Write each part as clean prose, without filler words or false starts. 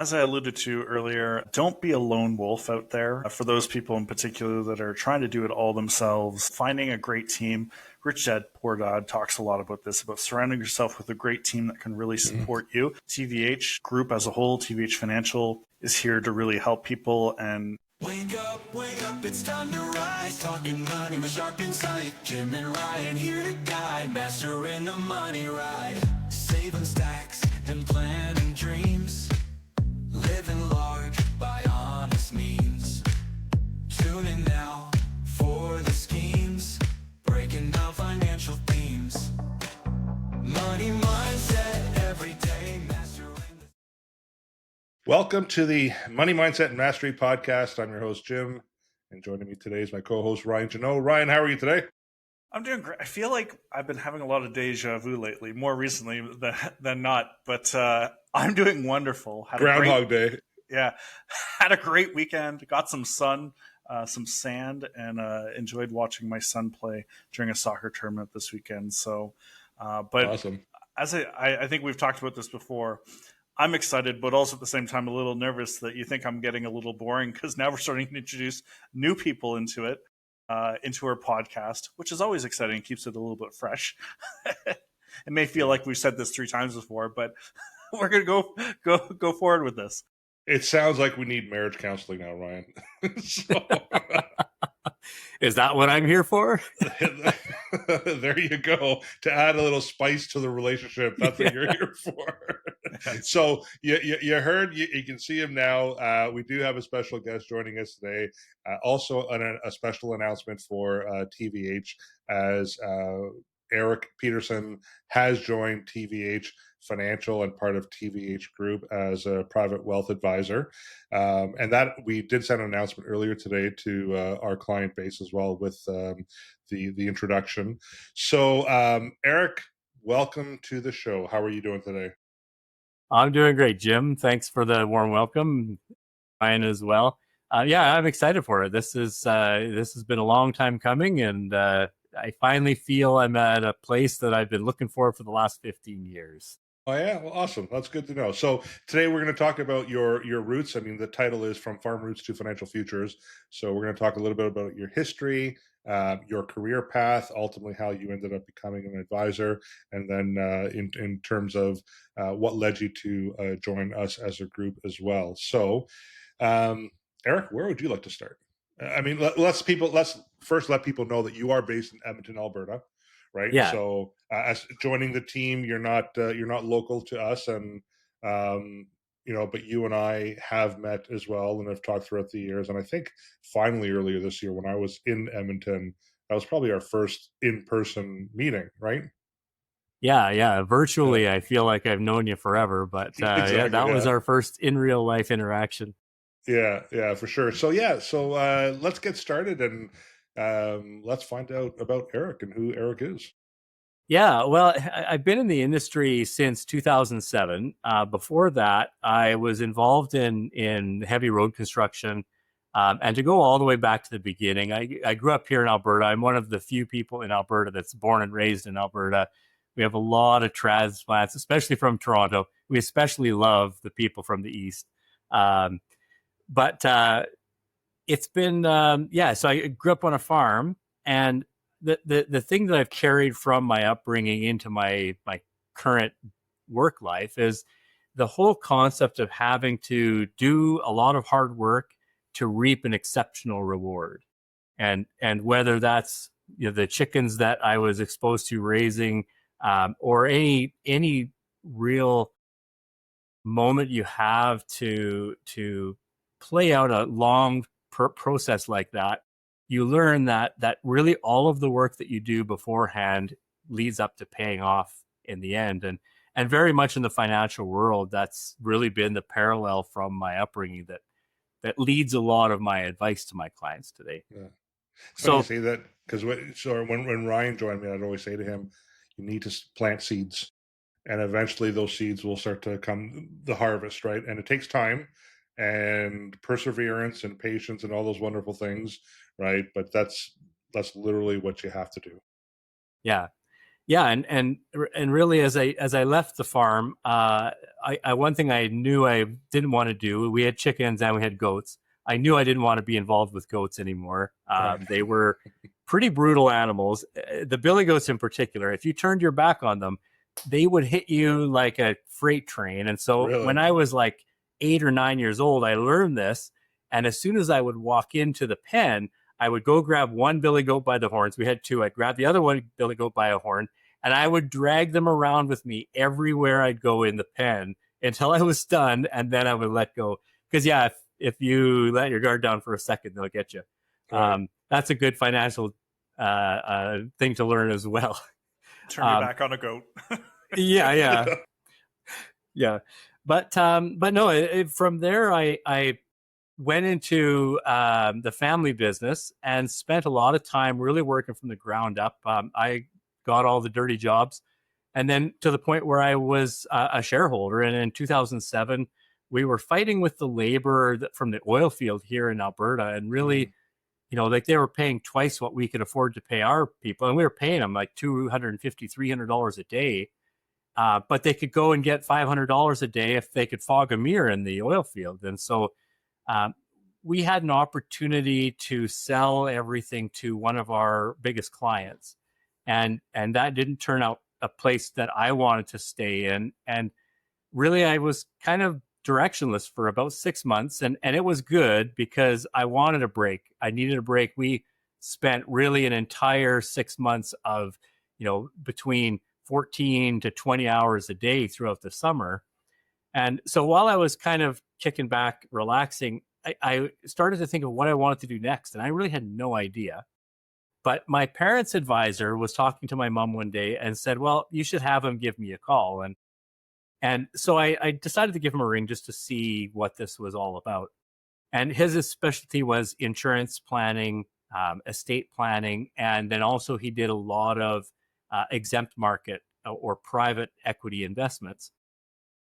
As I alluded to earlier, don't be a lone wolf out there. For those people in particular that are trying to do it all themselves, finding a great team. Rich Dad, Poor Dad talks a lot about this, about surrounding yourself with a great team that can really support you. TVH Group as a whole, TVH Financial, is here to really help people. And wake up, it's time to rise. Talking money with sharp insight. Jim and Ryan here to guide. Mastering the money ride. Saving stacks and planning dreams. Living large by honest means. Tune in now for the schemes. Breaking down financial themes. Money mindset every day. Mastering. Welcome to the Money Mindset and Mastery podcast. I'm your host, Jim, and joining me today is my co-host, Ryan Genoe. Ryan, how are you today? I'm doing great. I feel like I've been having a lot of deja vu lately, more recently than not, but I'm doing wonderful. Groundhog Day. Yeah, had a great weekend, got some sun, some sand, and enjoyed watching my son play during a soccer tournament this weekend. So, but awesome. As I think we've talked about this before, I'm excited, but also at the same time a little nervous that you think I'm getting a little boring because now we're starting to introduce new people into it, into our podcast, which is always exciting, keeps it a little bit fresh. It may feel like we've said this 3 times before, but we're gonna go forward with this. It sounds like we need marriage counseling now, Ryan. Is that what I'm here for? There you go. To add a little spice to the relationship, that's what you're here for. So you heard, you can see him now. We do have a special guest joining us today. Also a special announcement for TVH as Eric Peterson has joined TVH Financial and part of TVH Group as a private wealth advisor. And that we did send an announcement earlier today to our client base as well with the introduction. So Eric, welcome to the show. How are you doing today? I'm doing great, Jim. Thanks for the warm welcome. Ryan as well. Yeah, I'm excited for it. This has been a long time coming, and I finally feel I'm at a place that I've been looking for the last 15 years. Oh yeah, well, awesome. That's good to know. So today we're going to talk about your roots. I mean, the title is From Farm Roots to Financial Futures. So we're going to talk a little bit about your history, your career path, ultimately how you ended up becoming an advisor, and then in terms of what led you to join us as a group as well. So, Eric, where would you like to start? I mean, let's first let people know that you are based in Edmonton, Alberta. Right. Yeah. So as joining the team, you're not local to us, and but you and I have met as well and have talked throughout the years. And I think finally earlier this year when I was in Edmonton, that was probably our first in-person meeting, right? Yeah. Virtually, I feel like I've known you forever, but Exactly, that was our first in real life interaction. Yeah, for sure. So let's get started and let's find out about Eric and who Eric is. Yeah, well, I've been in the industry since 2007. Before that, I was involved in heavy road construction. And to go all the way back to the beginning, I grew up here in Alberta. I'm one of the few people in Alberta that's born and raised in Alberta. We have a lot of transplants, especially from Toronto. We especially love the people from the East. But it's been, so I grew up on a farm, and the thing that I've carried from my upbringing into my current work life is the whole concept of having to do a lot of hard work to reap an exceptional reward. And whether that's the chickens that I was exposed to raising, or any real moment you have to play out a long process like that, you learn that really all of the work that you do beforehand leads up to paying off in the end. And very much in the financial world, that's really been the parallel from my upbringing that leads a lot of my advice to my clients today. Yeah. So you say that because when Ryan joined me, I'd always say to him, you need to plant seeds, and eventually those seeds will start to come the harvest, right? And it takes time and perseverance and patience and all those wonderful things, right? But that's literally what you have to do. Yeah. Yeah, and really, as I left the farm, I one thing I knew I didn't want to do. We had chickens and we had goats. I knew I didn't want to be involved with goats anymore. Right. They were pretty brutal animals. The billy goats in particular. If you turned your back on them, they would hit you like a freight train. And so Really? when I was like 8 or 9 years old, I learned this. And as soon as I would walk into the pen, I would go grab one billy goat by the horns. We had two. I'd grab the other one billy goat by a horn, and I would drag them around with me everywhere I'd go in the pen until I was done, and then I would let go. Because yeah, if you let your guard down for a second, they'll get you. Right. That's a good financial thing to learn as well. Turn your back on a goat. Yeah. But no, from there I went into the family business and spent a lot of time really working from the ground up. I got all the dirty jobs, and then to the point where I was a shareholder. And in 2007, we were fighting with the labor from the oil field here in Alberta, and really, like they were paying twice what we could afford to pay our people, and we were paying them like $250, $300 a day. But they could go and get $500 a day if they could fog a mirror in the oil field. And so we had an opportunity to sell everything to one of our biggest clients. And that didn't turn out a place that I wanted to stay in. And really, I was kind of directionless for about 6 months. And it was good because I wanted a break. I needed a break. We spent really an entire 6 months of, between 14 to 20 hours a day throughout the summer. And so while I was kind of kicking back, relaxing, I started to think of what I wanted to do next. And I really had no idea. But my parents' advisor was talking to my mom one day and said, well, you should have him give me a call. And so I decided to give him a ring just to see what this was all about. And his specialty was insurance planning, estate planning, and then also he did a lot of exempt market or private equity investments.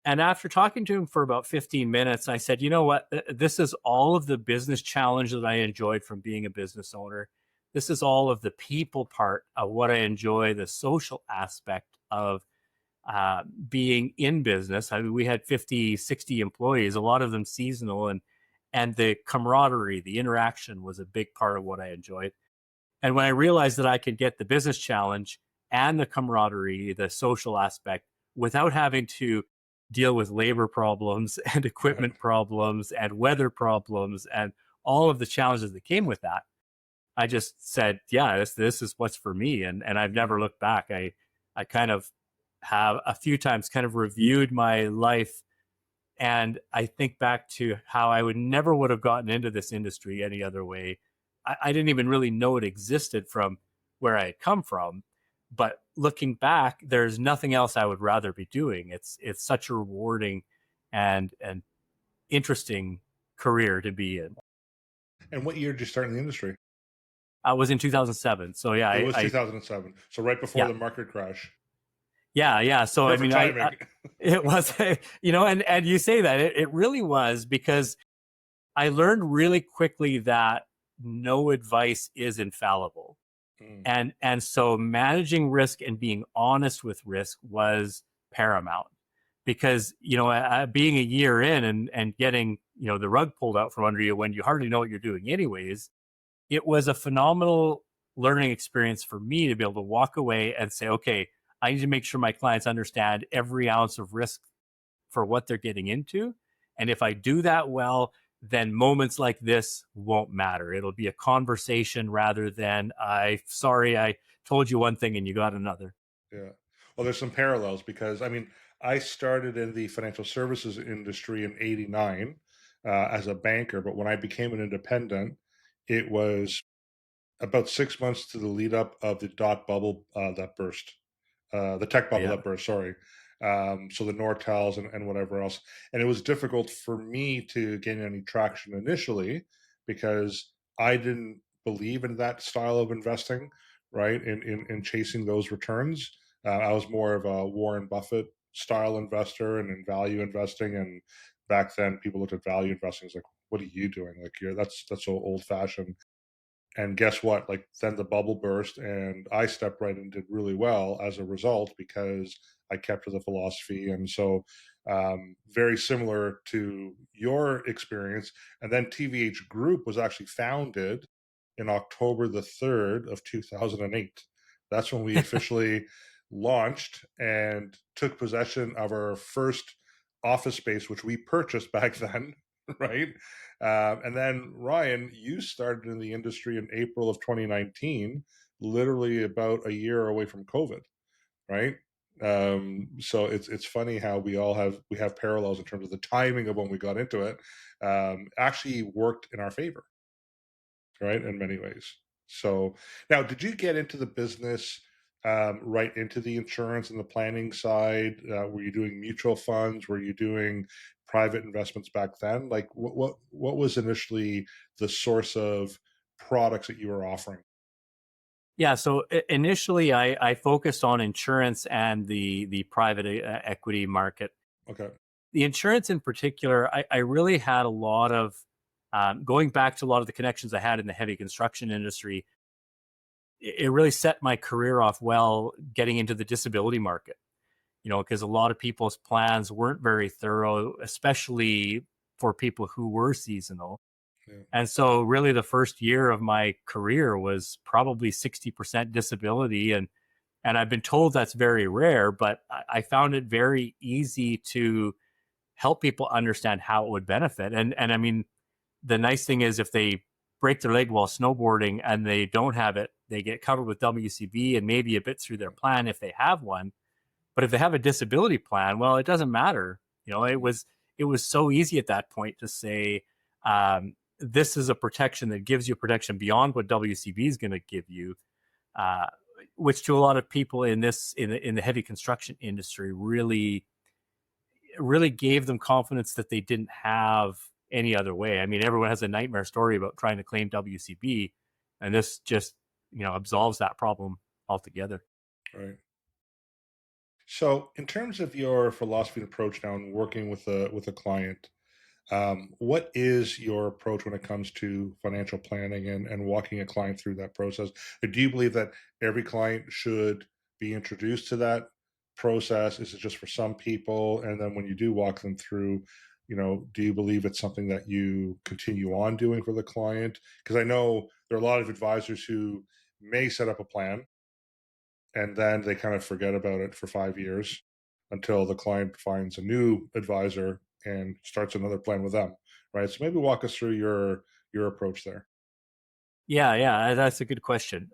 And after talking to him for about 15 minutes, I said, you know what? This is all of the business challenge that I enjoyed from being a business owner. This is all of the people part of what I enjoy, the social aspect of being in business. I mean, we had 50, 60 employees, a lot of them seasonal, and the camaraderie, the interaction was a big part of what I enjoyed. And when I realized that I could get the business challenge and the camaraderie, the social aspect, without having to deal with labor problems and equipment problems and weather problems and all of the challenges that came with that, I just said, yeah, this is what's for me. And I've never looked back. I kind of have a few times kind of reviewed my life, and I think back to how I would have gotten into this industry any other way. I didn't even really know it existed from where I had come from. But looking back, there's nothing else I would rather be doing. It's such a rewarding and interesting career to be in. And what year did you start in the industry? I was in 2007. So yeah, It was 2007. So right before the market crash. Yeah. So Perfect timing. It was, and you say that it really was, because I learned really quickly that no advice is infallible. And so managing risk and being honest with risk was paramount, because, being a year in and getting, the rug pulled out from under you when you hardly know what you're doing anyways, it was a phenomenal learning experience for me to be able to walk away and say, okay, I need to make sure my clients understand every ounce of risk for what they're getting into. And if I do that well, then moments like this won't matter. It'll be a conversation rather than sorry, I told you one thing and you got another. Yeah. Well, there's some parallels, because I started in the financial services industry in '89 as a banker, but when I became an independent, it was about 6 months to the lead up of the dot bubble that burst, the tech bubble that burst, sorry. So the Nortels and whatever else. And it was difficult for me to gain any traction initially, because I didn't believe in that style of investing, right? In chasing those returns. I was more of a Warren Buffett style investor and in value investing. And back then people looked at value investing as like, what are you doing? Like that's so old fashioned. And guess what? Like then the bubble burst, and I stepped right and did really well as a result because I kept to the philosophy. And so, very similar to your experience. And then TVH Group was actually founded in October the 3rd of 2008. That's when we officially launched and took possession of our first office space, which we purchased back then, right? And then, Ryan, you started in the industry in April of 2019, literally about a year away from COVID, right? So it's funny how we have parallels in terms of the timing of when we got into it. Actually worked in our favor, right, in many ways. So now, did you get into the business right into the insurance and the planning side? Were you doing mutual funds? Were you doing private investments back then? Like, what was initially the source of products that you were offering? Yeah, so initially I focused on insurance and the private equity market. Okay. The insurance in particular, I really had a lot of, going back to a lot of the connections I had in the heavy construction industry, it really set my career off well getting into the disability market, because a lot of people's plans weren't very thorough, especially for people who were seasonal. Yeah. And so really the first year of my career was probably 60% disability. And I've been told that's very rare, but I found it very easy to help people understand how it would benefit. And I mean, the nice thing is if they break their leg while snowboarding and they don't have it, they get covered with WCB and maybe a bit through their plan if they have one. But if they have a disability plan, well, it doesn't matter. It was so easy at that point to say, this is a protection that gives you protection beyond what WCB is going to give you, which to a lot of people in the heavy construction industry really gave them confidence that they didn't have any other way. I mean, everyone has a nightmare story about trying to claim WCB, and this just absolves that problem altogether. Right. So, in terms of your philosophy and approach now and working with a client, what is your approach when it comes to financial planning and walking a client through that process? Do you believe that every client should be introduced to that process? Is it just for some people? And then when you do walk them through, do you believe it's something that you continue on doing for the client? Because I know there are a lot of advisors who may set up a plan and then they kind of forget about it for 5 years until the client finds a new advisor and starts another plan with them, right? So maybe walk us through your approach there. Yeah, that's a good question.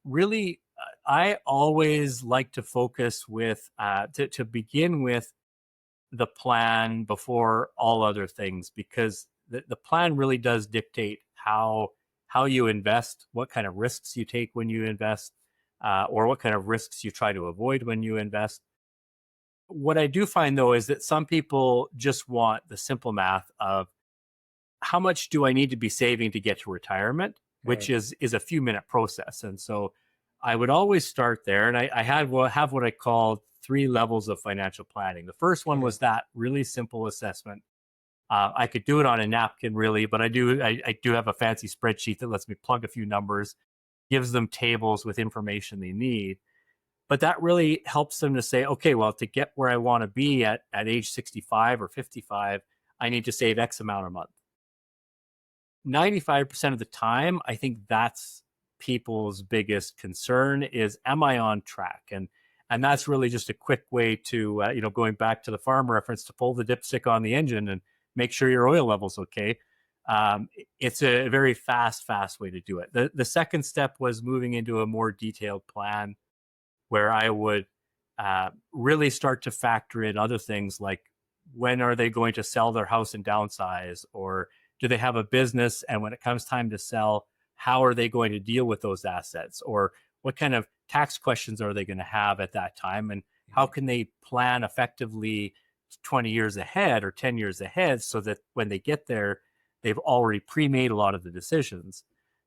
Really, I always like to focus with to begin with the plan before all other things, because the plan really does dictate how you invest, what kind of risks you take when you invest, or what kind of risks you try to avoid when you invest. What I do find, though, is that some people just want the simple math of how much do I need to be saving to get to retirement, which Right. is a few minute process. And so I would always start there. And I have what I call 3 levels of financial planning. The first one was that really simple assessment. I could do it on a napkin, really, but I do have a fancy spreadsheet that lets me plug a few numbers, gives them tables with information they need. But that really helps them to say, okay, well, to get where I want to be at age 65 or 55, I need to save X amount a month. 95% of the time, I think that's people's biggest concern is, am I on track? And that's really just a quick way to, going back to the farm reference, to pull the dipstick on the engine and make sure your oil level's okay. It's a very fast way to do it. The second step was moving into a more detailed plan where I would really start to factor in other things like, when are they going to sell their house and downsize? Or do they have a business? And when it comes time to sell, how are they going to deal with those assets? Or what kind of tax questions are they going to have at that time? And how can they plan effectively 20 years ahead or 10 years ahead so that when they get there, they've already pre-made a lot of the decisions?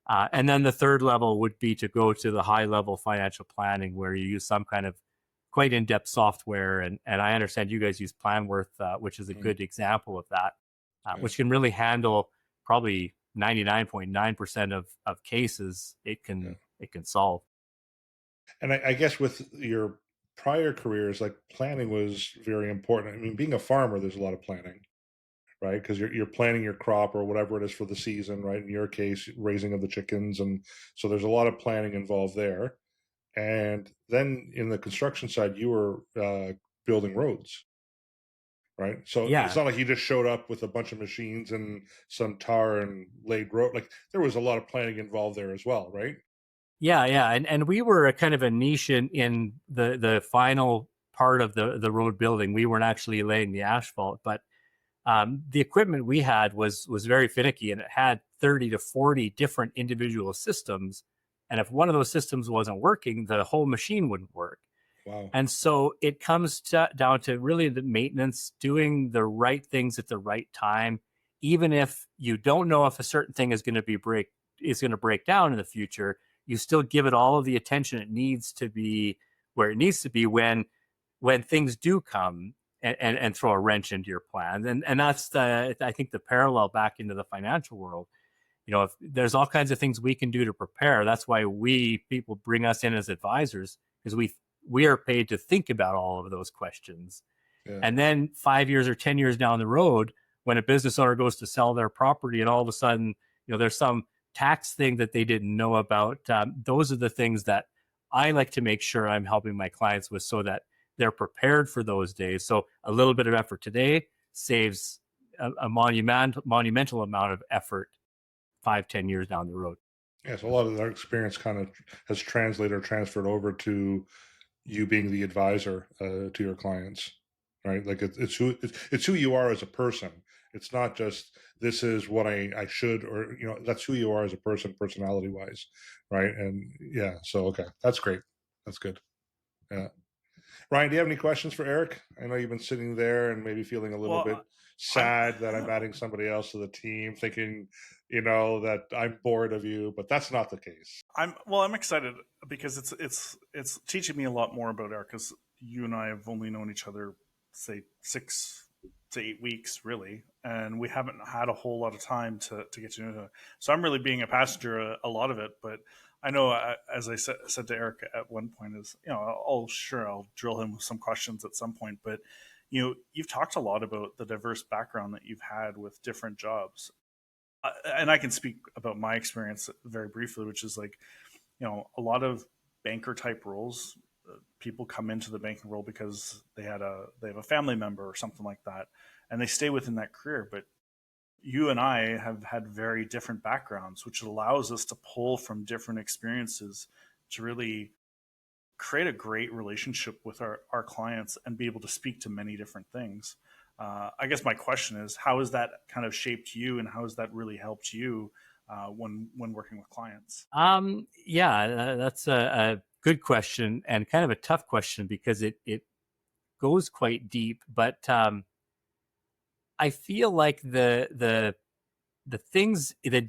And then the third level would be to go to the high level financial planning, where you use some kind of quite in-depth software. And I understand you guys use Planworth, which is a good example of that, which can really handle probably 99.9% of cases it Yeah. can solve. And I guess with your prior careers, like planning was very important. I mean, being a farmer, there's a lot of planning, right? Because you're planning your crop or whatever it is for the season, right? In your case, raising of the chickens, and so there's a lot of planning involved there. And then in the construction side, you were building roads, right? So it's Yeah, not like you just showed up with a bunch of machines and some tar and laid road. Like there was a lot of planning involved there as well, right? yeah, and we were a kind of a niche in the final part of the road building. We weren't actually laying the asphalt, but the equipment we had was very finicky, and it had 30 to 40 different individual systems. And if one of those systems wasn't working, the whole machine wouldn't work. Wow. And so it comes down to really the maintenance, doing the right things at the right time, even if you don't know if a certain thing is going to break down in the future. You still give it all of the attention it needs to be where it needs to be when things do come and throw a wrench into your plan. And that's I think the parallel back into the financial world. If there's all kinds of things we can do to prepare, that's why people bring us in as advisors, because we are paid to think about all of those questions. Yeah. And then 5 years or 10 years down the road, when a business owner goes to sell their property and all of a sudden, there's some tax thing that they didn't know about. Those are the things that I like to make sure I'm helping my clients with, so that they're prepared for those days. So a little bit of effort today saves a monumental amount of effort 5-10 years down the road. Yeah, so a lot of that experience kind of has translated or transferred over to you being the advisor to your clients, right? Like it's who you are as a person. It's not just this is what I should, or that's who you are as a person, personality wise, right? And yeah, so okay, that's great. That's good. Yeah. Ryan, do you have any questions for Eric? I know you've been sitting there and maybe feeling a little bit Well, I'm sad that I'm adding somebody else to the team, thinking, that I'm bored of you, but that's not the case. I'm excited because it's teaching me a lot more about Eric, because you and I have only known each other, say, 6 to 8 weeks, really, and we haven't had a whole lot of time to get to know him. So I'm really being a passenger a lot of it. But I know, as I said to Eric at one point, is I'll drill him with some questions at some point. But you've talked a lot about the diverse background that you've had with different jobs, and I can speak about my experience very briefly, which is like, a lot of banker type roles. People come into the banking role because they have a family member or something like that, and they stay within that career. But you and I have had very different backgrounds, which allows us to pull from different experiences to really create a great relationship with our clients and be able to speak to many different things. I guess my question is, how has that kind of shaped you, and how has that really helped you when working with clients? Yeah, that's a good question, and kind of a tough question, because it goes quite deep. But I feel like the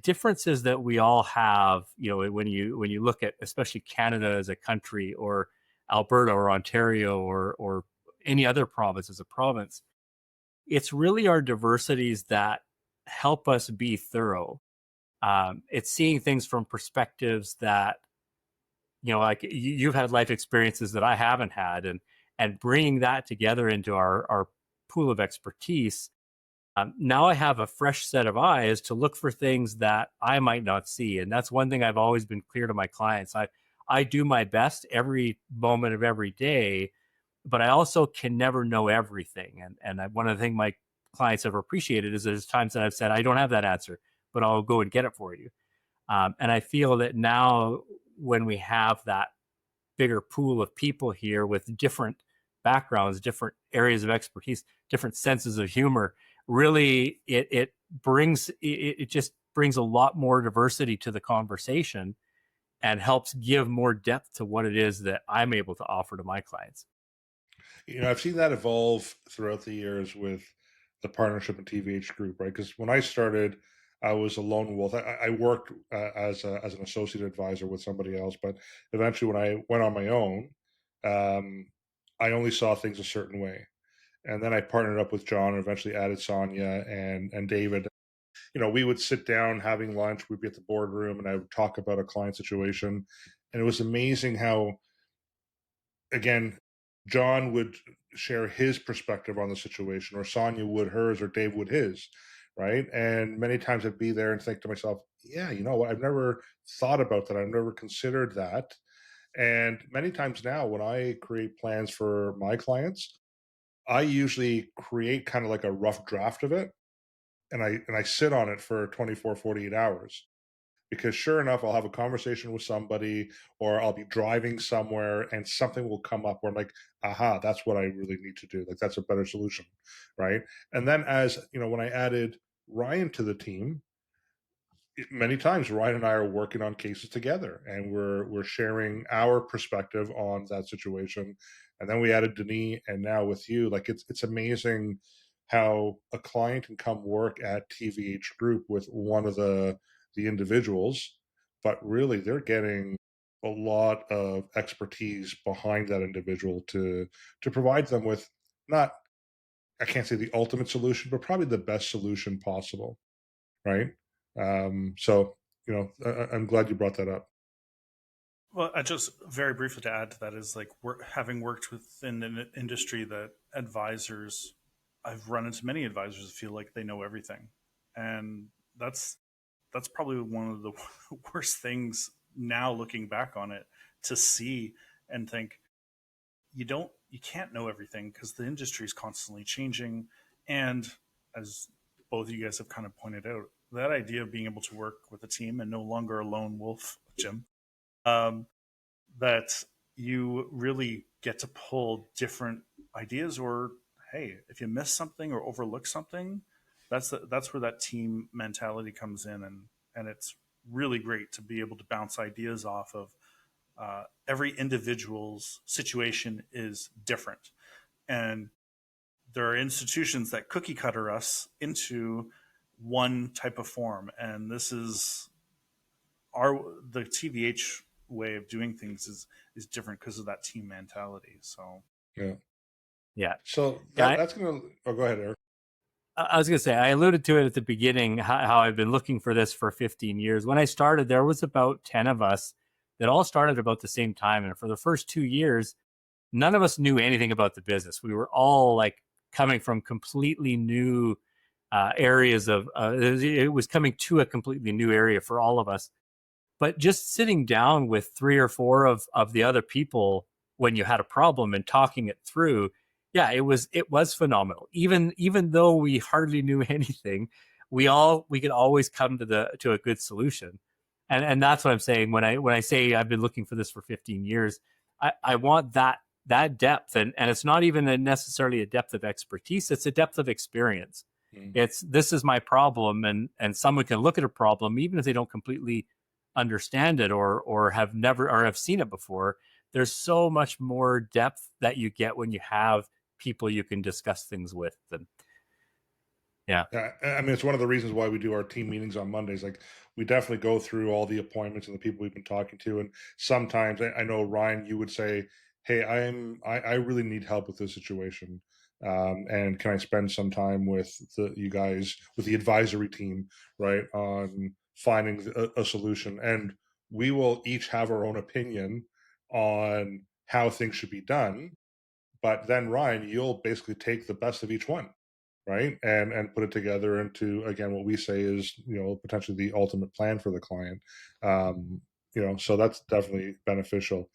differences that we all have, when you look at especially Canada as a country, or Alberta or Ontario, or any other province as a province, it's really our diversities that help us be thorough. It's seeing things from perspectives that, like you've had life experiences that I haven't had, and bringing that together into our pool of expertise. Now I have a fresh set of eyes to look for things that I might not see. And that's one thing I've always been clear to my clients. I do my best every moment of every day, but I also can never know everything. One of the things my clients have appreciated is there's times that I've said, I don't have that answer, but I'll go and get it for you. And I feel that now, when we have that bigger pool of people here with different backgrounds, different areas of expertise, different senses of humor, really it just brings a lot more diversity to the conversation, and helps give more depth to what it is that I'm able to offer to my clients. I've seen that evolve throughout the years with the partnership and TVH group, right? Because when I started, I was a lone wolf. I worked as an associate advisor with somebody else, but eventually, when I went on my own, um, I only saw things a certain way. And then I partnered up with John and eventually added Sonia and David. we would sit down having lunch, we'd be at the boardroom, and I would talk about a client situation. And it was amazing how, again, John would share his perspective on the situation, or Sonia would hers, or Dave would his, right? And many times I'd be there and think to myself, yeah, you know what? I've never thought about that. I've never considered that. And many times now, when I create plans for my clients, I usually create kind of like a rough draft of it, and I sit on it for 24, 48 hours, because sure enough, I'll have a conversation with somebody, or I'll be driving somewhere and something will come up where I'm like, aha, that's what I really need to do. Like, that's a better solution, right? And then, as when I added Ryan to the team, many times Ryan and I are working on cases together, and we're sharing our perspective on that situation. And then we added Denis, and now with you, like, it's amazing how a client can come work at TVH Group with one of the individuals, but really they're getting a lot of expertise behind that individual to provide them with, not, I can't say the ultimate solution, but probably the best solution possible, right? So, I'm glad you brought that up. Well, I just very briefly to add to that is like having worked within an industry that advisors, I've run into many advisors that feel like they know everything, and that's that's probably one of the worst things now looking back on it, to see and think you can't know everything because the industry is constantly changing. And as both of you guys have kind of pointed out, that idea of being able to work with a team and no longer a lone wolf, Jim, um, that you really get to pull different ideas, or hey, if you miss something or overlook something, that's where that team mentality comes in. And it's really great to be able to bounce ideas off of. Every individual's situation is different, and there are institutions that cookie cutter us into one type of form, and this is the TVH way of doing things is different because of that team mentality. So Yeah. Yeah. So Yeah. that's gonna. Oh, go ahead, Eric. I was going to say, I alluded to it at the beginning, how I've been looking for this for 15 years. When I started, there was about 10 of us that all started about the same time. And for the first 2 years, none of us knew anything about the business. We were all like coming from completely new areas of, it was coming to a completely new area for all of us. But just sitting down with three or four of the other people when you had a problem and talking it through, yeah, it was phenomenal. Even though we hardly knew anything, we could always come to a good solution. And that's what I'm saying when I say I've been looking for this for 15 years. I want that depth, and it's not even necessarily a depth of expertise, it's a depth of experience. It's, this is my problem, and someone can look at a problem even if they don't completely understand it, or have never, or have seen it before. There's so much more depth that you get when you have people you can discuss things with. And yeah. I mean, it's one of the reasons why we do our team meetings on Mondays. Like, we definitely go through all the appointments and the people we've been talking to. And sometimes I know, Ryan, you would say, "Hey, I really need help with this situation, and can I spend some time with you guys, with the advisory team, right, on finding a solution?" And we will each have our own opinion on how things should be done. But then, Ryan, you'll basically take the best of each one, right, and put it together into, again, what we say is, potentially the ultimate plan for the client. So that's definitely beneficial.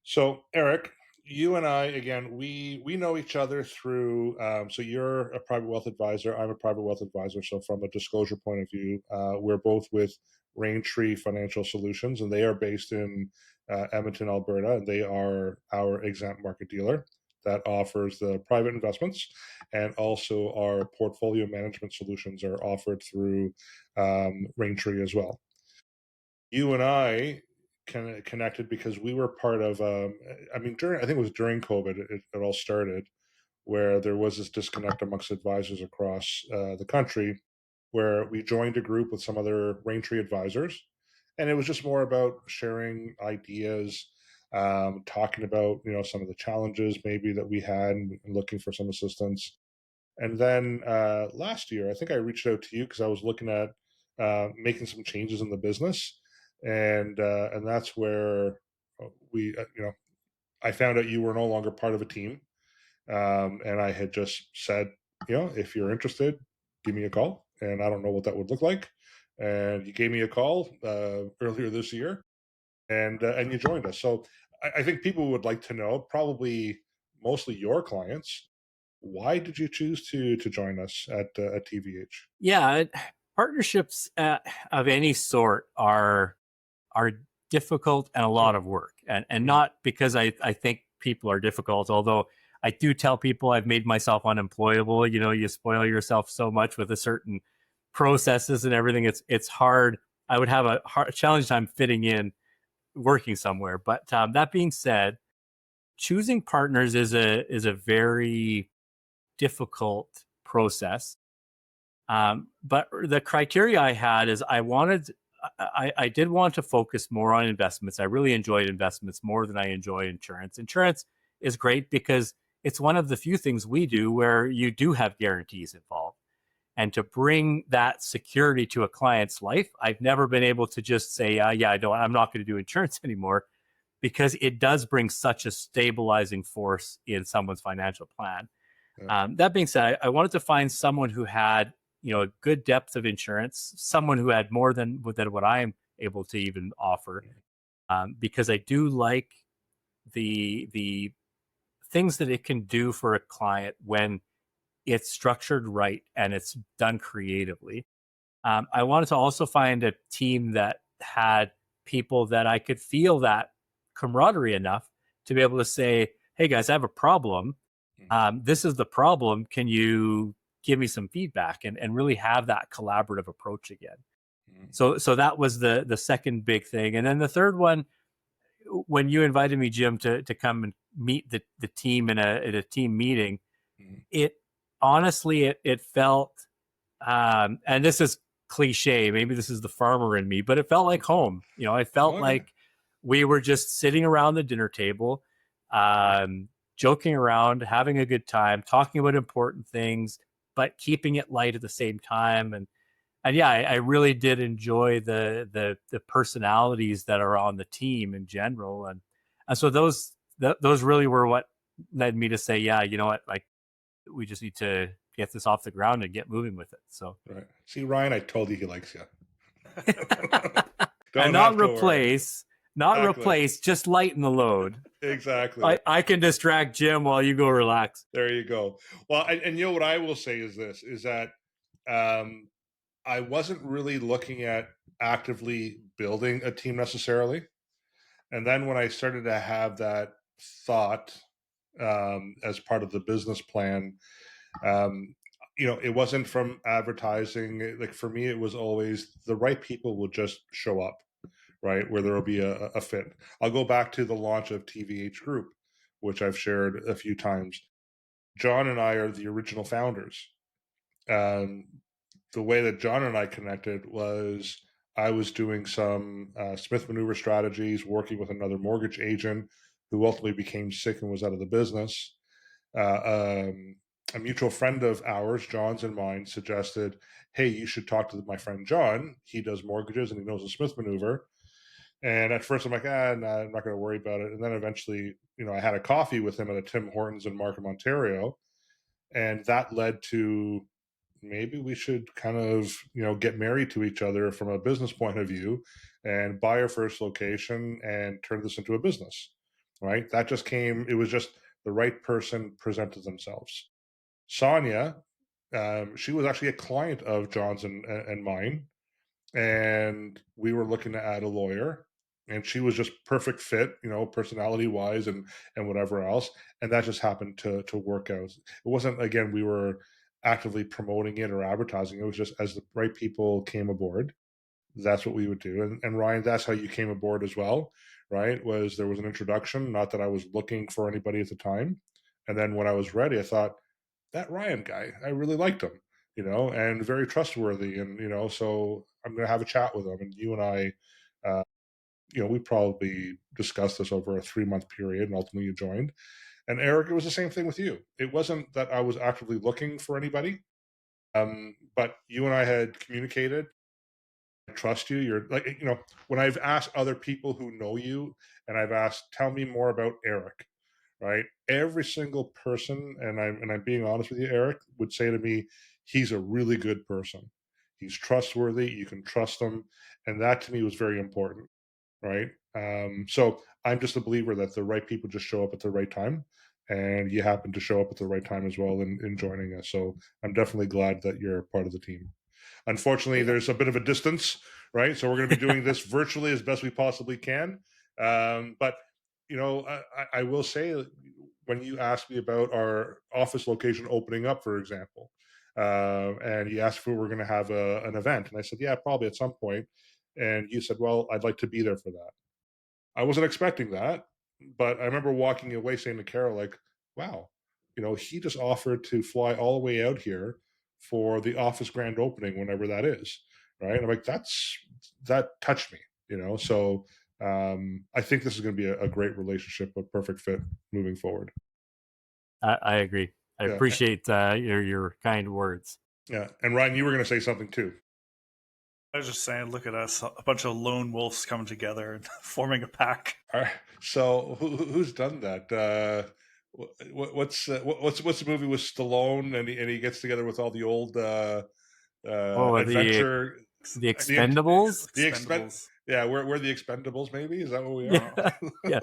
So, Eric, you and I, again, we know each other through, so you're a private wealth advisor, I'm a private wealth advisor. So from a disclosure point of view, we're both with Raintree Financial Solutions, and they are based in Edmonton, Alberta, and they are our exempt market dealer that offers the private investments, and also our portfolio management solutions are offered through Raintree as well. You and I connected because we were part of, I mean, I think it was during COVID, it all started, where there was this disconnect amongst advisors across the country, where we joined a group with some other Raintree advisors. And it was just more about sharing ideas, talking about, some of the challenges maybe that we had, and looking for some assistance. And then last year, I think I reached out to you because I was looking at making some changes in the business, and that's where I found out you were no longer part of a team, and I had just said, if you're interested, give me a call, and I don't know what that would look like, and you gave me a call earlier this year, and you joined us. So I think people would like to know, probably mostly your clients, why did you choose to join us at TVH? Yeah, partnerships of any sort are difficult and a lot of work, and not because I think people are difficult, although I do tell people I've made myself unemployable. You spoil yourself so much with a certain processes and everything. It's hard. I would have a challenge time fitting in working somewhere. But that being said, choosing partners is a very difficult process. But the criteria I had is I did want to focus more on investments. I really enjoyed investments more than I enjoy insurance. Insurance is great because it's one of the few things we do where you do have guarantees involved. And to bring that security to a client's life, I've never been able to just say, yeah, I'm not going to do insurance anymore, because it does bring such a stabilizing force in someone's financial plan. Yeah. That being said, I wanted to find someone who had a good depth of insurance, someone who had more than what I'm able to even offer, because I do like the things that it can do for a client when it's structured right and it's done creatively. I wanted to also find a team that had people that I could feel that camaraderie enough to be able to say, hey guys, I have a problem. This is the problem. Can you give me some feedback, and really have that collaborative approach again? So that was the second big thing. And then the third one, when you invited me, Jim, to come and meet the team in a team meeting, it honestly, it felt, and this is cliche, maybe this is the farmer in me, but it felt like home. I felt like we were just sitting around the dinner table, joking around, having a good time, talking about important things, but keeping it light at the same time. And yeah, I really did enjoy the personalities that are on the team in general, and so those really were what led me to say, yeah, you know what, like, we just need to get this off the ground and get moving with it. So Right. See, Ryan, I told you he likes you. And not replace, just lighten the load. Exactly. I can distract Jim while you go relax. There you go. Well, and what I will say is this, is that I wasn't really looking at actively building a team necessarily. And then when I started to have that thought as part of the business plan, it wasn't from advertising. Like, for me, it was always the right people will just show up, right, where there will be a fit. I'll go back to the launch of TVH Group, which I've shared a few times. John and I are the original founders. The way that John and I connected was I was doing some Smith maneuver strategies, working with another mortgage agent who ultimately became sick and was out of the business. A mutual friend of ours, John's and mine, suggested, hey, you should talk to my friend John. He does mortgages and he knows the Smith maneuver. And at first I'm like, nah, I'm not going to worry about it. And then eventually, I had a coffee with him at a Tim Hortons in Markham, Ontario. And that led to, maybe we should kind of, get married to each other from a business point of view and buy our first location and turn this into a business, right? That just came, it was just the right person presented themselves. Sonia, she was actually a client of John's and mine, and we were looking to add a lawyer, and she was just perfect fit, personality wise and whatever else, and that just happened to work out. It wasn't, again, we were actively promoting it or advertising. It was just as the right people came aboard, that's what we would do. And Ryan, that's how you came aboard as well, right? Was there was an introduction, not that I was looking for anybody at the time, and then when I was ready, I thought, that Ryan guy, I really liked him, and very trustworthy, and so I'm going to have a chat with him. And you and I, we probably discussed this over a 3-month period, and ultimately you joined. And Eric, it was the same thing with you. It wasn't that I was actively looking for anybody, but you and I had communicated. I trust you. You're like, when I've asked other people who know you, and I've asked, tell me more about Eric, right? Every single person, and I'm being honest with you, Eric, would say to me, he's a really good person. He's trustworthy. You can trust him, and that to me was very important, right? So I'm just a believer that the right people just show up at the right time, and you happen to show up at the right time as well in joining us. So I'm definitely glad that you're part of the team. Unfortunately, there's a bit of a distance, right? So we're going to be doing this virtually as best we possibly can. But I will say, when you asked me about our office location opening up, for example, and you asked if we were going to have an event, and I said, yeah, probably at some point. And you said, well, I'd like to be there for that. I wasn't expecting that, but I remember walking away saying to Carol, like, wow, he just offered to fly all the way out here for the office grand opening, whenever that is. Right. I'm like, that touched me, so I think this is going to be a great relationship, a perfect fit moving forward. I agree. I appreciate your kind words. Yeah. And Ryan, you were going to say something too. I was just saying, look at us, a bunch of lone wolves coming together and forming a pack. All right. So who's done that? What's the movie with Stallone, and he gets together with all the old adventure, the Expendables. Yeah, we're the Expendables. Maybe is that what we are? Yeah,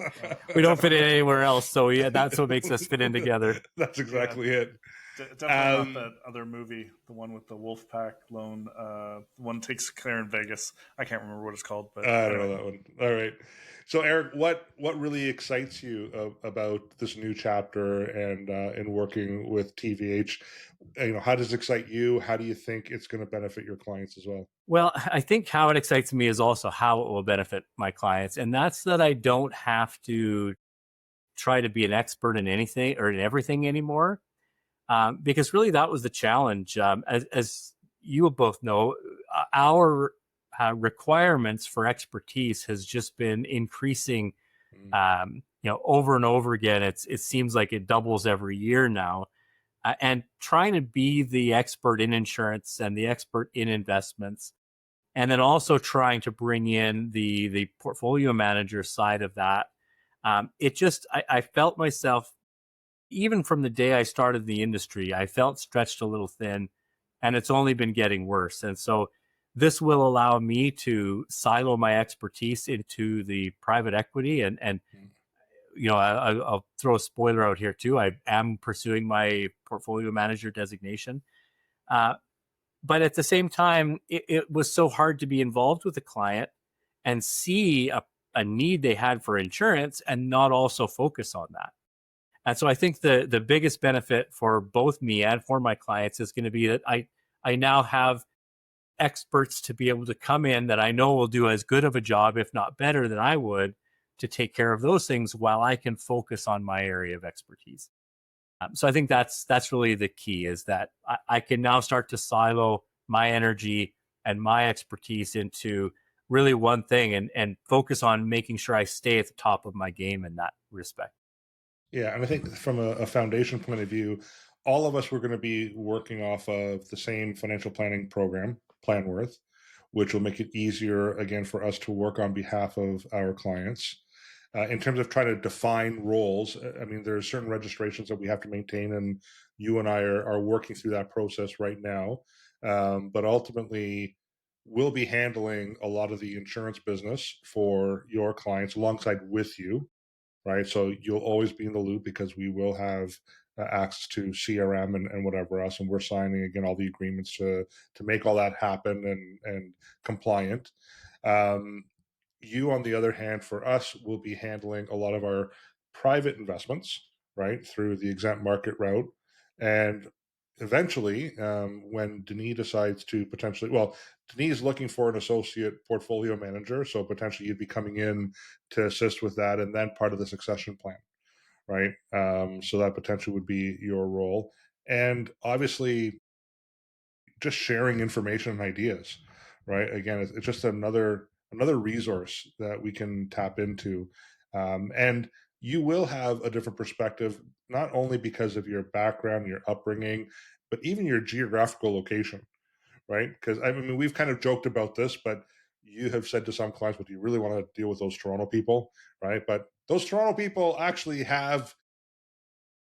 we don't fit in anywhere else, so that's what makes us fit in together. That's exactly it. Definitely not that other movie, the one with the wolf pack lone. One takes care in Vegas. I can't remember what it's called, but I don't know that one. All right. So Eric, what really excites you about this new chapter and in working with TVH? How does it excite you? How do you think it's going to benefit your clients as well? Well, I think how it excites me is also how it will benefit my clients, and that's that I don't have to try to be an expert in anything or in everything anymore. Because really that was the challenge. As you both know, our requirements for expertise has just been increasing, over and over again. It seems like it doubles every year now. And trying to be the expert in insurance and the expert in investments, and then also trying to bring in the portfolio manager side of that. I felt myself, even from the day I started the industry, I felt stretched a little thin, and it's only been getting worse. And so this will allow me to silo my expertise into the private equity. And I'll throw a spoiler out here too. I am pursuing my portfolio manager designation. But at the same time, it was so hard to be involved with a client and see a need they had for insurance and not also focus on that. And so I think the biggest benefit for both me and for my clients is going to be that I now have experts to be able to come in that I know will do as good of a job, if not better than I would, to take care of those things while I can focus on my area of expertise. So I think that's really the key, is that I can now start to silo my energy and my expertise into really one thing and focus on making sure I stay at the top of my game in that respect. Yeah, and I think from a foundation point of view, all of us were going to be working off of the same financial planning program, Planworth, which will make it easier, again, for us to work on behalf of our clients. In terms of trying to define roles, I mean, there are certain registrations that we have to maintain, and you and I are working through that process right now. But ultimately, we'll be handling a lot of the insurance business for your clients alongside with you, right? So you'll always be in the loop, because we will have access to CRM and whatever else, and we're signing again all the agreements to make all that happen and compliant. You, on the other hand, for us, will be handling a lot of our private investments, right, through the exempt market route. And eventually, when Denis decides to potentially, well, Denis is looking for an associate portfolio manager, so potentially you'd be coming in to assist with that, and then part of the succession plan, right? So that potentially would be your role. And obviously, just sharing information and ideas, right? Again, it's just another resource that we can tap into, and you will have a different perspective not only because of your background, your upbringing, but even your geographical location, right? Because I mean, we've kind of joked about this, but you have said to some clients, "Well, do you really want to deal with those Toronto people?" Right? But those Toronto people actually have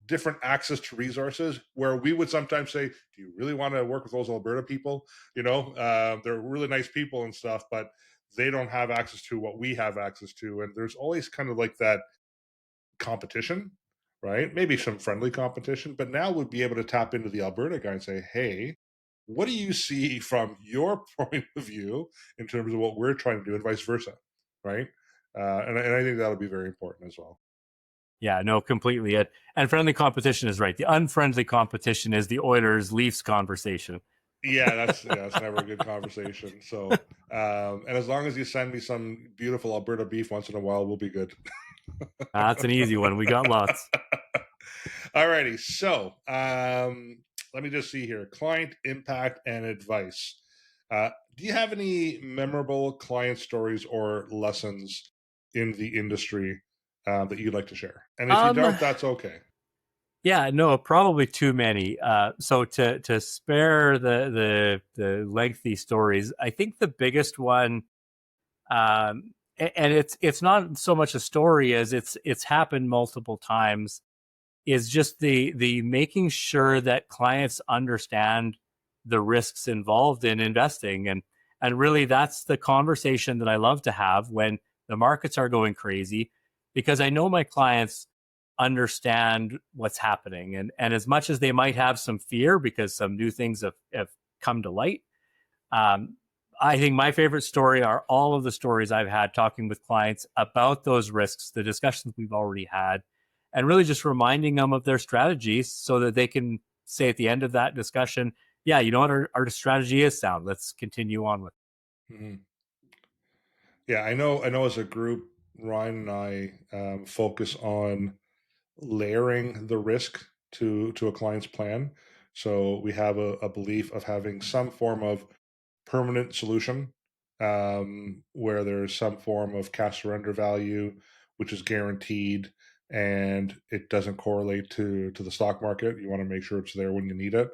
different access to resources where we would sometimes say, do you really want to work with those Alberta people? They're really nice people and stuff, but they don't have access to what we have access to. And there's always kind of like that competition, right? Maybe some friendly competition, but now we'd be able to tap into the Alberta guy and say, hey, what do you see from your point of view in terms of what we're trying to do and vice versa, right? And I think that'll be very important as well. Yeah, no, completely it. And friendly competition is right. The unfriendly competition is the Oilers Leafs conversation. Yeah, that's never a good conversation. So, and as long as you send me some beautiful Alberta beef once in a while, we'll be good. That's an easy one. We got lots. Alrighty, so let me just see here: client impact and advice. Do you have any memorable client stories or lessons in the industry that you'd like to share? And if you don't, that's okay. Yeah, no, probably too many. So to spare the lengthy stories, I think the biggest one, and it's not so much a story as it's happened multiple times, is just the making sure that clients understand the risks involved in investing, and really that's the conversation that I love to have when the markets are going crazy, because I know my clients understand what's happening, and as much as they might have some fear because some new things have come to light, I think my favorite story are all of the stories I've had talking with clients about those risks, the discussions we've already had, and really just reminding them of their strategies so that they can say at the end of that discussion, yeah, you know what, our strategy is sound. Let's continue on with it. Mm-hmm. Yeah, I know. As a group, Ryan and I focus on layering the risk to a client's plan. So we have a belief of having some form of permanent solution, where there's some form of cash surrender value, which is guaranteed and it doesn't correlate to the stock market. You want to make sure it's there when you need it.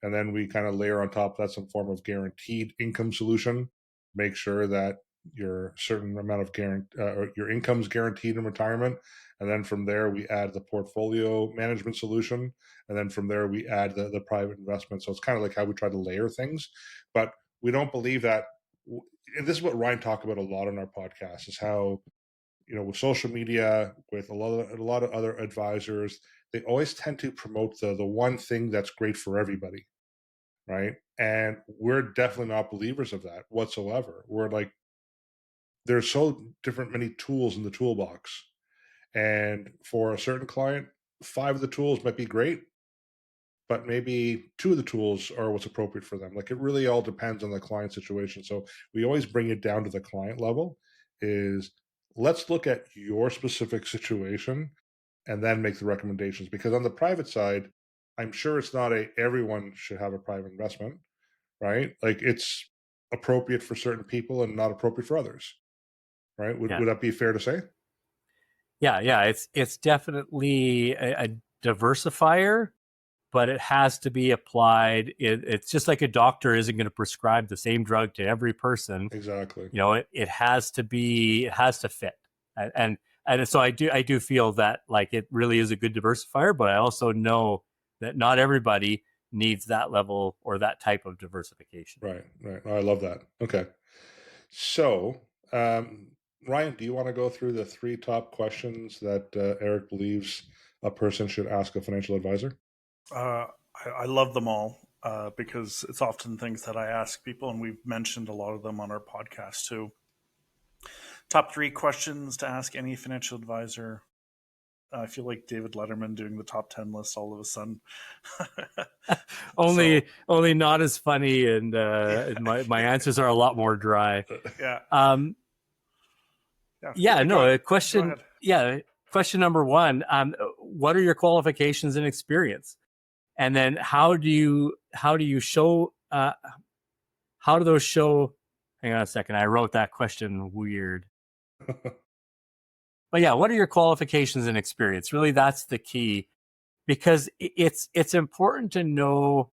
And then we kind of layer on top of that some form of guaranteed income solution, make sure that your certain amount of your income's guaranteed in retirement. And then from there, we add the portfolio management solution. And then from there, we add the private investment. So it's kind of like how we try to layer things. But we don't believe that, and this is what Ryan talked about a lot on our podcast, is how, with social media, with a lot of other advisors, they always tend to promote the one thing that's great for everybody, right? And we're definitely not believers of that whatsoever. We're like, there's so different many tools in the toolbox, and for a certain client, 5 of the tools might be great, but maybe 2 of the tools are what's appropriate for them. Like, it really all depends on the client situation. So we always bring it down to the client level, is let's look at your specific situation and then make the recommendations. Because on the private side, I'm sure it's not everyone should have a private investment, right? Like, it's appropriate for certain people and not appropriate for others, right? Would that be fair to say? Yeah. It's definitely a diversifier, but it has to be applied. It's just like a doctor isn't going to prescribe the same drug to every person. Exactly. It has to fit. And so I do feel that, like, it really is a good diversifier, but I also know that not everybody needs that level or that type of diversification. Right. Oh, I love that. Okay. So, Ryan, do you want to go through the 3 top questions that Eric believes a person should ask a financial advisor? I love them all because it's often things that I ask people, and we've mentioned a lot of them on our podcast too. Top 3 questions to ask any financial advisor. I feel like David Letterman doing the top 10 list all of a sudden. only not as funny, and my answers are a lot more dry. Yeah. Question. Yeah. Question number 1. What are your qualifications and experience? And then how do those show? Hang on a second. I wrote that question weird. But yeah, what are your qualifications and experience? Really, that's the key. because it's important to know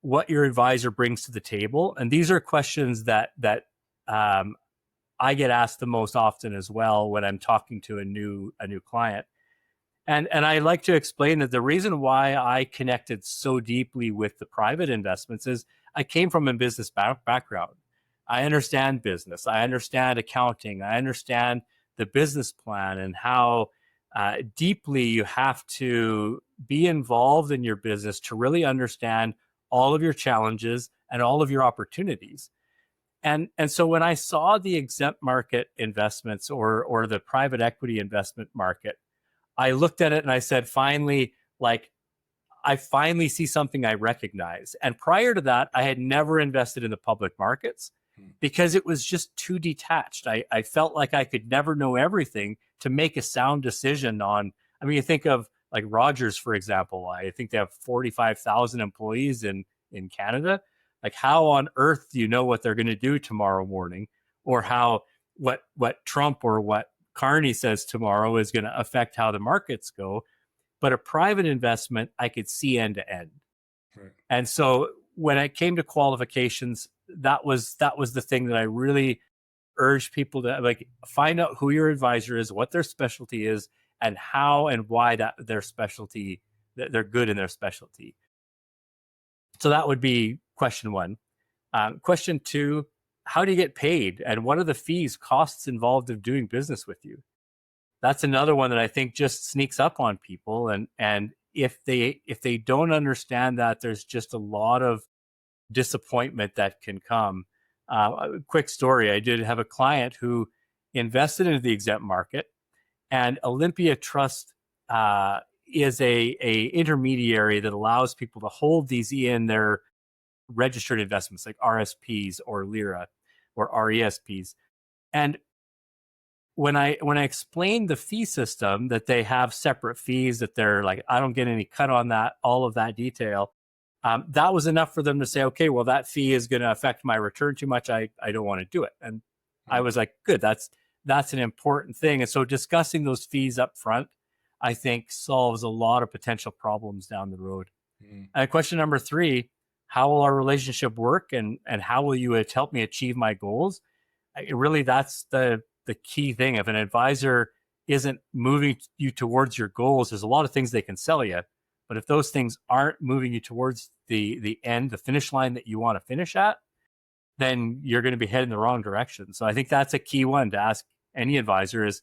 what your advisor brings to the table. And these are questions that I get asked the most often as well when I'm talking to a new client. And I like to explain that the reason why I connected so deeply with the private investments is I came from a business background. I understand business. I understand accounting. I understand the business plan and how deeply you have to be involved in your business to really understand all of your challenges and all of your opportunities. And so when I saw the exempt market investments or the private equity investment market, I looked at it and I said, finally, like, I finally see something I recognize. And prior to that, I had never invested in the public markets because it was just too detached. I felt like I could never know everything to make a sound decision on. I mean, you think of like Rogers, for example. I think they have 45,000 employees in Canada. Like, how on earth do you know what they're going to do tomorrow morning, or how what Trump or what Carney says tomorrow is going to affect how the markets go? But a private investment, I could see end to end. Right. And so when it came to qualifications, that was the thing that I really urged people to, like, find out who your advisor is, what their specialty is, and how and why that their specialty, they're good in their specialty. So that would be question one. Question two, how do you get paid? And what are the fees, costs involved of doing business with you? That's another one that I think just sneaks up on people. And if they don't understand that, there's just a lot of disappointment that can come. A quick story. I did have a client who invested into the exempt market, and Olympia Trust is a intermediary that allows people to hold these in their registered investments like RSPs or LIRA or RESPs. And when I explained the fee system, that they have separate fees, that they're like, I don't get any cut on that, all of that detail, that was enough for them to say, okay, well, that fee is going to affect my return too much. I don't want to do it. And I was like, good, that's an important thing. And so discussing those fees up front, I think, solves a lot of potential problems down the road. And question number three, how will our relationship work, and how will you help me achieve my goals? Really, that's the key thing. If an advisor isn't moving you towards your goals, there's a lot of things they can sell you. But if those things aren't moving you towards the end, the finish line that you want to finish at, then you're going to be heading the wrong direction. So I think that's a key one to ask any advisor is,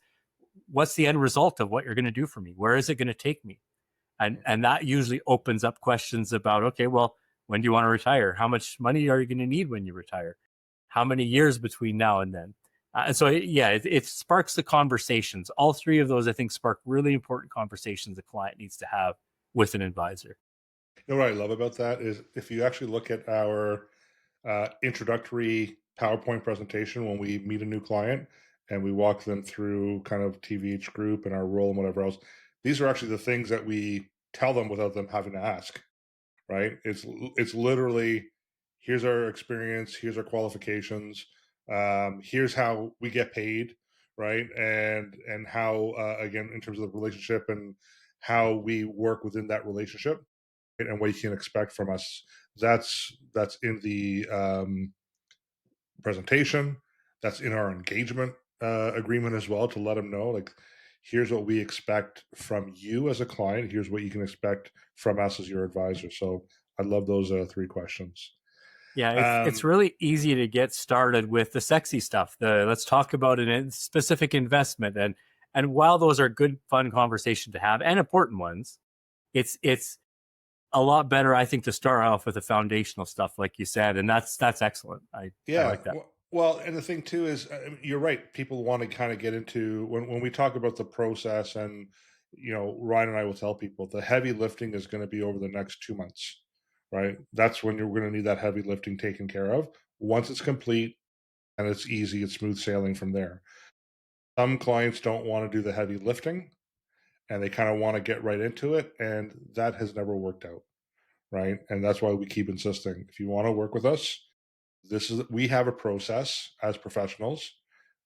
what's the end result of what you're going to do for me? Where is it going to take me? And that usually opens up questions about, okay, well, when do you want to retire? How much money are you going to need when you retire? How many years between now and then? And so, it sparks the conversations. All three of those, I think, spark really important conversations the client needs to have with an advisor. You know what I love about that is if you actually look at our introductory PowerPoint presentation when we meet a new client and we walk them through kind of TVH group and our role and whatever else, these are actually the things that we tell them without them having to ask, right? It's literally, here's our experience, here's our qualifications, here's how we get paid, right? And how again, in terms of the relationship and how we work within that relationship, right? And what you can expect from us. That's in the presentation. That's in our engagement agreement as well, to let them know, like, here's what we expect from you as a client. Here's what you can expect from us as your advisor. So I love those three questions. Yeah, it's really easy to get started with the sexy stuff. Let's talk about a specific investment, and while those are good, fun conversation to have and important ones, it's a lot better, I think, to start off with the foundational stuff, like you said, and that's excellent. I like that. Well, and the thing too is, you're right. People want to kind of get into when we talk about the process, and Ryan and I will tell people the heavy lifting is going to be over the next 2 months, right? That's when you're going to need that heavy lifting taken care of. Once it's complete and it's easy, it's smooth sailing from there. Some clients don't want to do the heavy lifting, and they kind of want to get right into it, and that has never worked out, right? And that's why we keep insisting, if you want to work with us, we have a process as professionals.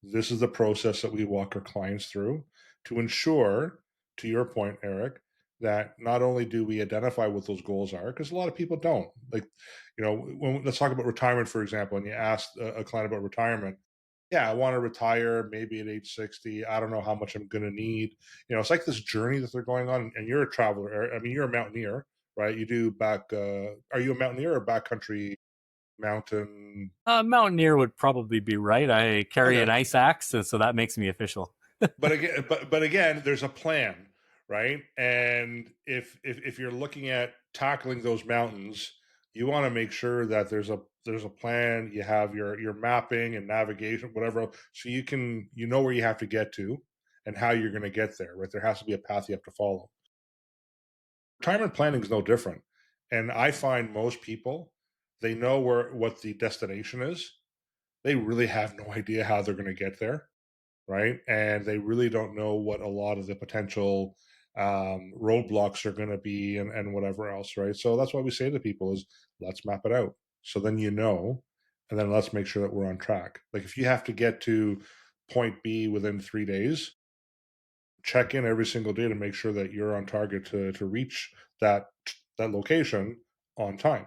This is the process that we walk our clients through to ensure, to your point, Eric, that not only do we identify what those goals are, because a lot of people don't. Like, let's talk about retirement, for example, and you ask a client about retirement. Yeah, I want to retire maybe at age 60. I don't know how much I'm going to need. It's like this journey that they're going on, and you're a traveler. I mean, you're a mountaineer, right? You do are you a mountaineer or backcountry mountain? Mountaineer would probably be right. I carry an Okay. ice axe, and so that makes me official. But again, there's a plan, right? And if you're looking at tackling those mountains, you want to make sure that there's a plan. You have your mapping and navigation, whatever, so you know where you have to get to and how you're going to get there. Right? There has to be a path you have to follow. Retirement planning is no different, and I find most people, they know what the destination is. They really have no idea how they're going to get there, right? And they really don't know what a lot of the potential roadblocks are going to be, and whatever else, right? So that's why we say to people is, let's map it out. So then and then let's make sure that we're on track. Like if you have to get to point B within 3 days, check in every single day to make sure that you're on target to reach that location on time,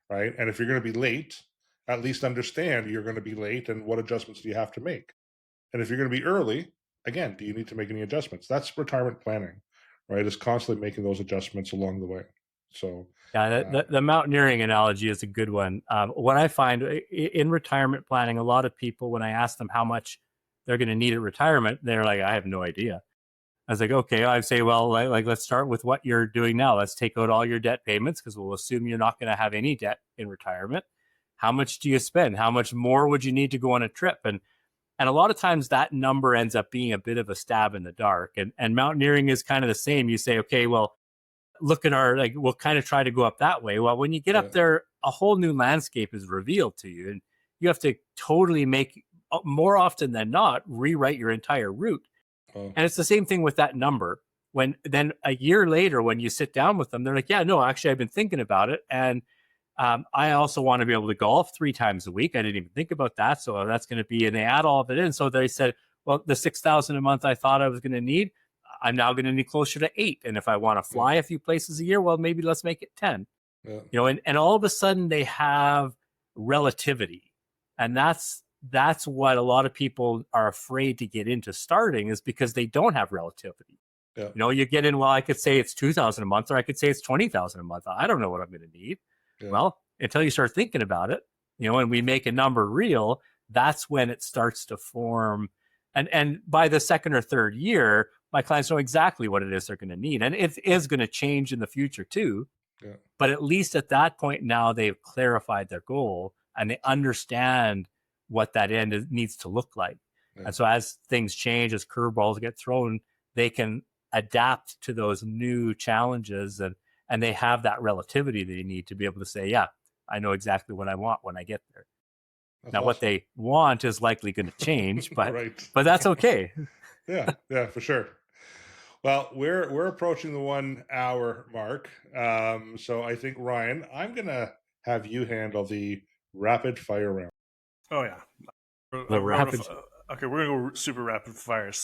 right? And if you're going to be late, at least understand you're going to be late and what adjustments do you have to make. And if you're going to be early, again, do you need to make any adjustments? That's retirement planning, right? Is constantly making those adjustments along the way. So Yeah, the mountaineering analogy is a good one. What I find in retirement planning, a lot of people, when I ask them how much they're going to need at retirement, they're like, I have no idea. I was like, okay, I'd say, well, like let's start with what you're doing now. Let's take out all your debt payments because we'll assume you're not going to have any debt in retirement. How much do you spend? How much more would you need to go on a trip? And a lot of times that number ends up being a bit of a stab in the dark. And mountaineering is kind of the same. You say, okay, well, look at we'll kind of try to go up that way. Well, when you get up there, a whole new landscape is revealed to you. And you have to totally more often than not, rewrite your entire route. And it's the same thing with that number. When then a year later, when you sit down with them, they're like, yeah, no, actually, I've been thinking about it. And I also want to be able to golf 3 times a week. I didn't even think about that. So that's going to be, and they add all of it in. So they said, well, the 6,000 a month I thought I was going to need, I'm now going to need closer to 8. And if I want to fly a few places a year, well, maybe let's make it 10. Yeah. And all of a sudden they have relativity. And that's what a lot of people are afraid to get into starting, is because they don't have relativity. Yeah. You get in, well, I could say it's 2,000 a month, or I could say it's 20,000 a month. I don't know what I'm going to need. Yeah. Well, until you start thinking about it, and we make a number real, that's when it starts to form. And by the second or third year, my clients know exactly what it is they're going to need. And it is going to change in the future too. Yeah. But at least at that point now, they've clarified their goal and they understand what that end needs to look like. Yeah. And so as things change, as curveballs get thrown, they can adapt to those new challenges, and they have that relativity they need to be able to say, yeah, I know exactly what I want when I get there. That's now, awesome. What they want is likely going to change, but right. But that's okay. Yeah, for sure. Well, we're approaching the 1 hour mark. So I think, Ryan, I'm going to have you handle the rapid fire round. Oh, yeah. The rapid. Okay, we're going to go super rapid fires.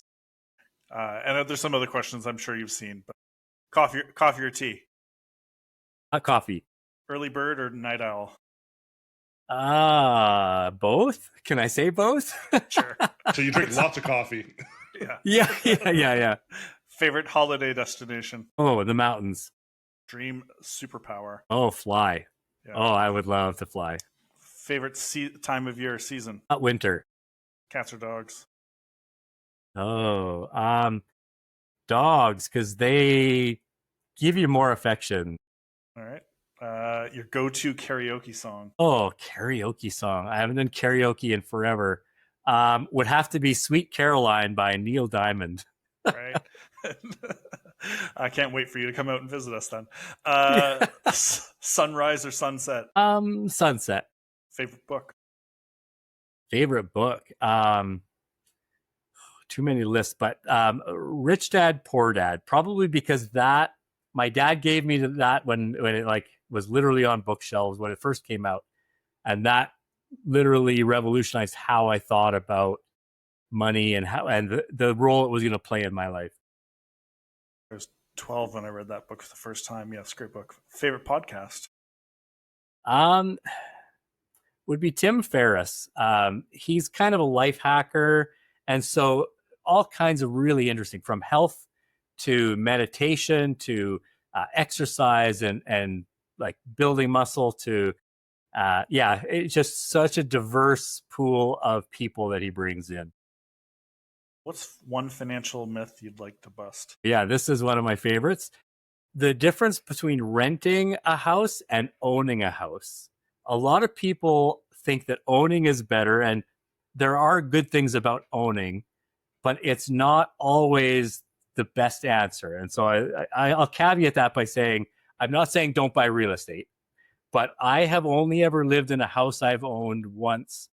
And there's some other questions I'm sure you've seen, but coffee or tea? Coffee. Early bird or night owl? Both? Can I say both? Sure. So you drink lots of coffee. Yeah. Favorite holiday destination? Oh, the mountains. Dream superpower? Oh, fly. Yeah. Oh, I would love to fly. Favorite time of year, season? Winter. Cats or dogs? Oh, dogs, because they give you more affection. All right. Your go-to karaoke song? Oh, karaoke song. I haven't done karaoke in forever. Would have to be Sweet Caroline by Neil Diamond. Right. I can't wait for you to come out and visit us then. Sunrise or sunset? Sunset. Favorite book? Too many lists, but Rich Dad, Poor Dad, probably because my dad gave me that when it was literally on bookshelves when it first came out, and that literally revolutionized how I thought about money and the role it was going to play in my life. 12 when I read that book for the first time. Yes, great book. Favorite podcast? Um, would be Tim Ferriss. He's kind of a life hacker, and so all kinds of really interesting, from health to meditation to exercise and like building muscle to yeah, it's just such a diverse pool of people that he brings in. What's one financial myth you'd like to bust? Yeah, this is one of my favorites. The difference between renting a house and owning a house. A lot of people think that owning is better, and there are good things about owning, but it's not always the best answer. And so I'll caveat that by saying, I'm not saying don't buy real estate, but I have only ever lived in a house I've owned once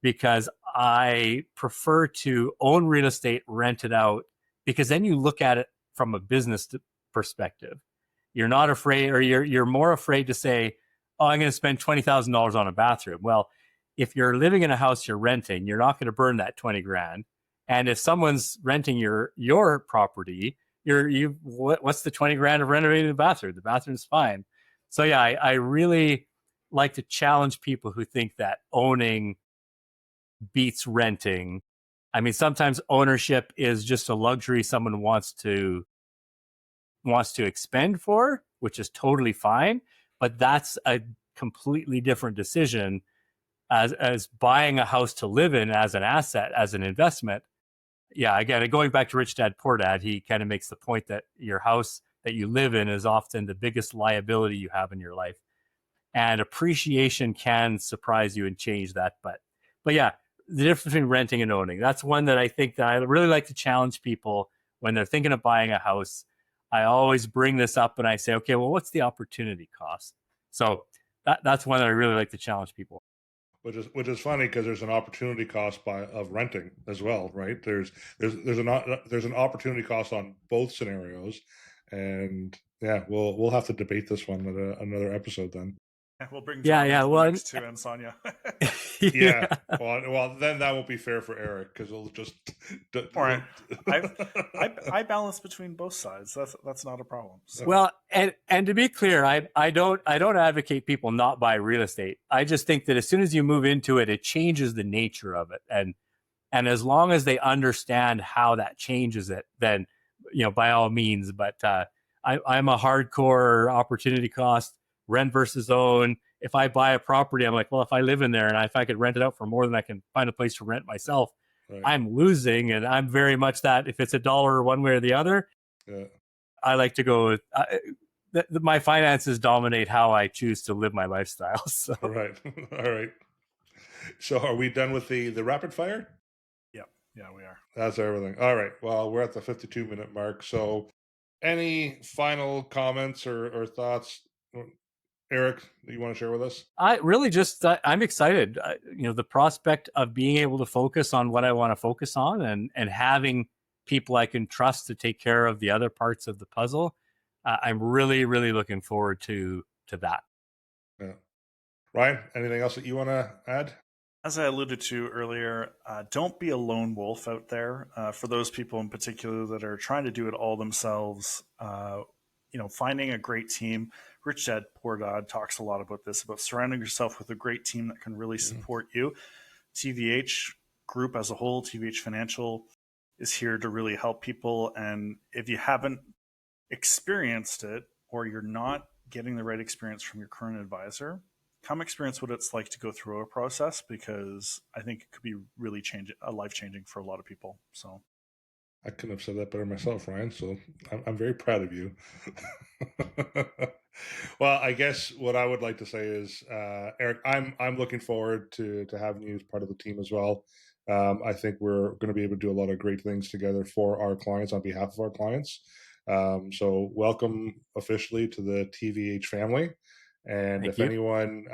because I prefer to own real estate, rent it out, because then you look at it from a business perspective. You're not afraid, or you're more afraid to say, "Oh, I'm going to spend $20,000 on a bathroom." Well, if you're living in a house you're renting, you're not going to burn that 20 grand. And if someone's renting your property, what's the 20 grand of renovating the bathroom? The bathroom's fine. So yeah, I really like to challenge people who think that owning beats renting. I mean, sometimes ownership is just a luxury someone wants to expend for, which is totally fine, but that's a completely different decision as buying a house to live in as an asset, as an investment. Yeah, again, going back to Rich Dad Poor Dad, he kind of makes the point that your house that you live in is often the biggest liability you have in your life. And appreciation can surprise you and change that. But yeah, the difference between renting and owning, that's one that I think that I really like to challenge people when they're thinking of buying a house. I always bring this up and I say, okay, well, what's the opportunity cost? So that's one that I really like to challenge people. Which is funny because there's an opportunity cost of renting as well, right? There's an opportunity cost on both scenarios, and yeah, we'll have to debate this one at another episode then. We'll bring Yeah, John yeah. into the Well, mix too, and Sonia. Yeah. Well, then that won't be fair for Eric because it'll just. All right. I balance between both sides. That's not a problem. So. Well, and to be clear, I don't advocate people not buy real estate. I just think that as soon as you move into it, it changes the nature of it, and as long as they understand how that changes it, then by all means. But I'm a hardcore opportunity cost, rent versus own. If I buy a property, I'm like, well, if I live in there and if I could rent it out for more than I can find a place to rent myself, right, I'm losing. And I'm very much that. If it's $1 one way or the other, yeah, I like to go with my finances dominate how I choose to live my lifestyle. So. Right. All right. So are we done with the rapid fire? Yeah, we are. That's everything. All right. Well, we're at the 52-minute mark. So any final comments or thoughts, Eric, that you want to share with us? I really just, I'm excited. The prospect of being able to focus on what I want to focus on and having people I can trust to take care of the other parts of the puzzle. I'm really, really looking forward to that. Yeah. Ryan, anything else that you want to add? As I alluded to earlier, don't be a lone wolf out there. For those people in particular that are trying to do it all themselves, finding a great team. Rich Dad Poor Dad talks a lot about this, about surrounding yourself with a great team that can really support you. TVH Group as a whole, TVH Financial, is here to really help people. And if you haven't experienced it, or you're not getting the right experience from your current advisor, come experience what it's like to go through a process, because I think it could be really life-changing for a lot of people. So I couldn't have said that better myself, Ryan. So I'm very proud of you. Well, I guess what I would like to say is, Eric, I'm looking forward to having you as part of the team as well. I think we're going to be able to do a lot of great things together for our clients on behalf of our clients. So welcome officially to the TVH family. And if anyone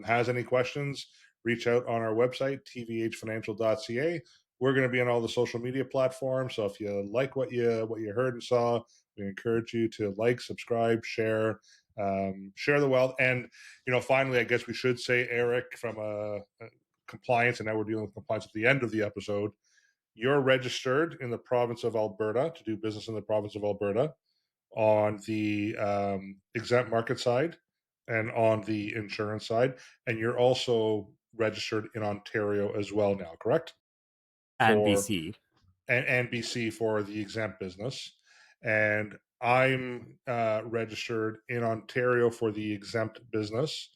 has any questions, reach out on our website, tvhfinancial.ca. We're going to be on all the social media platforms. So if you like what you heard and saw, we encourage you to like, subscribe, share the wealth. And, finally, I guess we should say, Eric, from a compliance, and now we're dealing with compliance at the end of the episode, you're registered in the province of Alberta to do business in the province of Alberta. on the exempt market side and on the insurance side. And you're also registered in Ontario as well now, correct? And For BC. and BC for the exempt business. And I'm registered in Ontario for the exempt business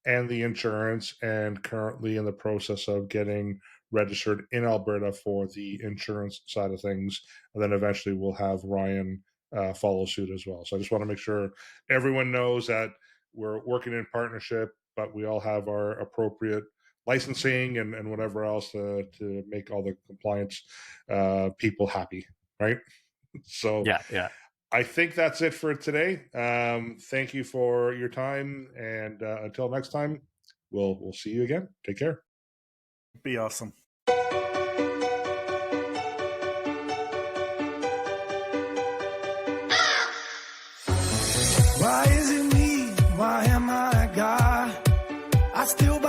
and the insurance, and currently in the process of getting registered in Alberta for the insurance side of things. And then eventually we'll have Ryan follow suit as well. So I just want to make sure everyone knows that we're working in partnership, but we all have our appropriate licensing and whatever else to make all the compliance people happy, right? So Yeah. I think that's it for today. Thank you for your time, and until next time, we'll see you again. Take care. Be awesome. Why is it me? Why am I God? I still